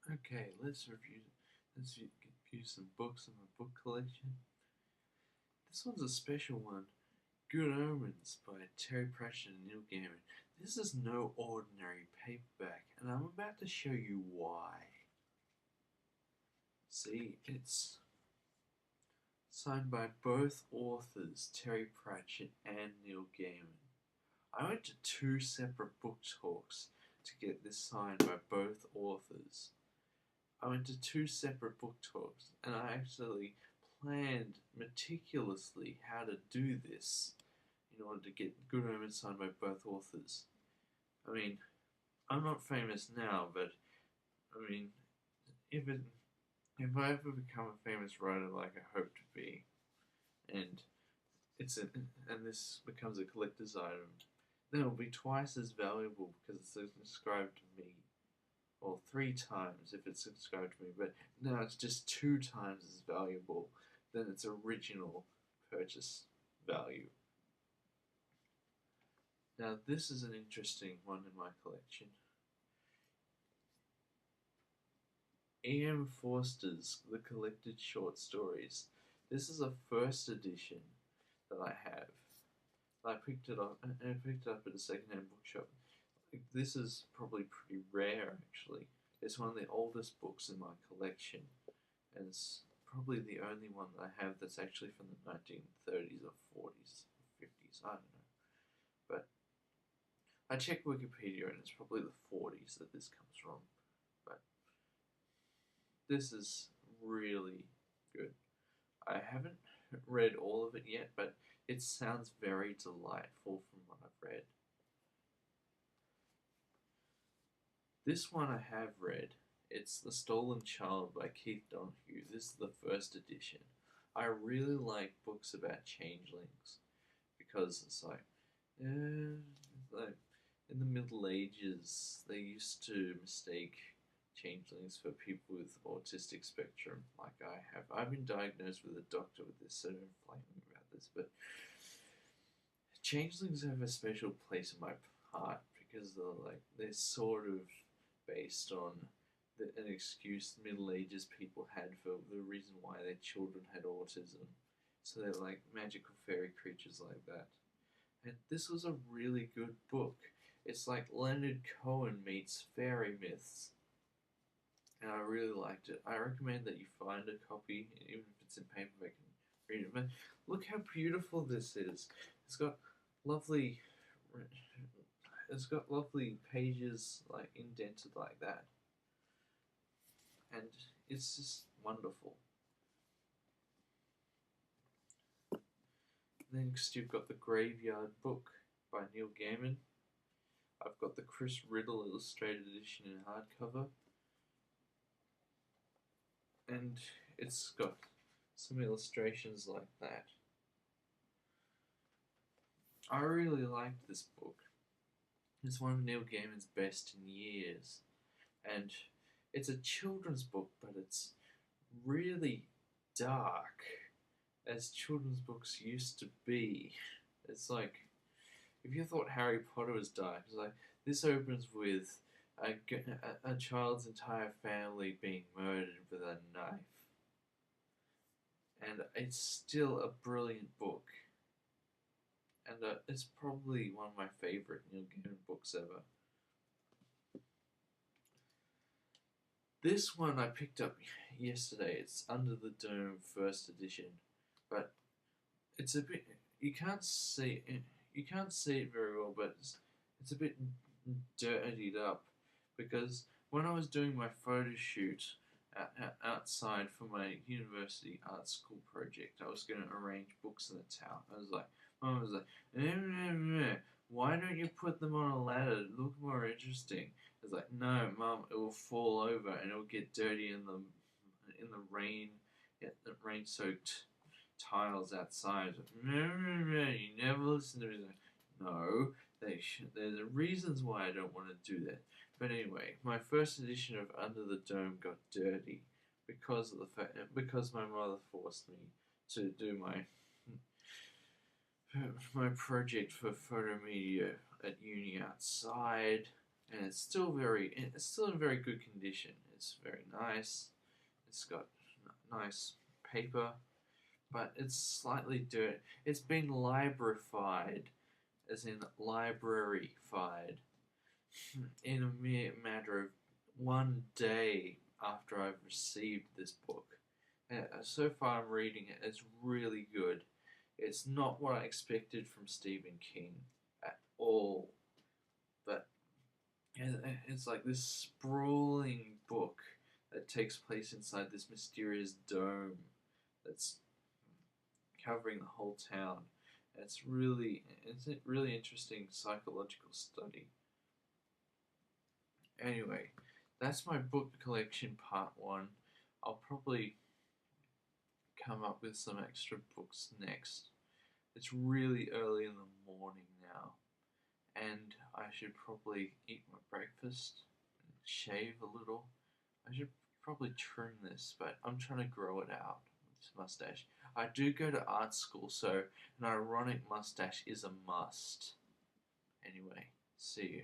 Okay, let's review some books in my book collection. This one's a special one. Good Omens by Terry Pratchett and Neil Gaiman. This is no ordinary paperback, and I'm about to show you why. See, it's signed by both authors, Terry Pratchett and Neil Gaiman. I went to two separate book talks to get this signed by both authors. I went to two separate book talks, and I actually planned meticulously how to do this in order to get Good Omens signed by both authors. I mean, I'm not famous now, but I mean, if it if I ever become a famous writer like I hope to be, and and this becomes a collector's item, then it'll be twice as valuable because it's inscribed to me, or three times if it's subscribed to me, but now it's just two times as valuable than its original purchase value. Now, this is an interesting one in my collection. E.M. Forster's The Collected Short Stories. This is a first edition that I have. I picked it up at a secondhand bookshop. This is probably pretty rare, actually. It's one of the oldest books in my collection, and it's probably the only one that I have that's actually from the 1930s or 40s, 50s, I don't know. But I checked Wikipedia, and it's probably the 40s that this comes from. But this is really good. I haven't read all of it yet, but it sounds very delightful from what I've read. This one I have read. It's The Stolen Child by Keith Donahue. This is the first edition. I really like books about changelings because like in the Middle Ages, they used to mistake changelings for people with autistic spectrum, like I have. I've been diagnosed with a doctor with this, so don't flame me about this, but changelings have a special place in my heart because they're sort of based on an excuse the Middle Ages people had for the reason why their children had autism. So they're like magical fairy creatures like that. And this was a really good book. It's like Leonard Cohen meets fairy myths. And I really liked it. I recommend that you find a copy, even if it's in paperback, and read it. But look how beautiful this is. It's got lovely, it's got lovely pages like indented like that, and it's just wonderful. Next, you've got The Graveyard Book by Neil Gaiman. I've got the Chris Riddle illustrated edition in hardcover, and it's got some illustrations like that. I really liked this book. It's one of Neil Gaiman's best in years, and it's a children's book, but it's really dark, as children's books used to be. It's like, if you thought Harry Potter was dark, it's like, this opens with a child's entire family being murdered with a knife. And it's still a brilliant book. And it's probably one of my favorite Neil Gaiman books ever. This one I picked up yesterday. It's Under the Dome first edition, but it's a bit, you can't see it very well, but it's a bit dirtied up because when I was doing my photo shoot outside for my university art school project, I was going to arrange books in the town. Mom was like, why don't you put them on a ladder? It look more interesting. I was like, no, Mom, it will fall over and it will get dirty in the rain, the rain-soaked tiles outside. You never listen to me. No, there's reasons why I don't want to do that. But anyway, my first edition of Under the Dome got dirty because of the fact because my mother forced me to do my project for photo media at uni outside, and it's still in very good condition. It's very nice. It's got nice paper, but it's slightly dirty. It's been librarified, as in library-fied, in a mere matter of one day after I've received this book. So far, I'm reading it. It's really good. It's not what I expected from Stephen King at all, but it's like this sprawling book that takes place inside this mysterious dome that's covering the whole town. It's a really interesting psychological study. Anyway, that's my book collection part one. I'll probably come up with some extra books next. It's really early in the morning now, and I should probably eat my breakfast and shave a little. I should probably trim this, but I'm trying to grow it out with this mustache. I do go to art school, so an ironic mustache is a must. Anyway, see you.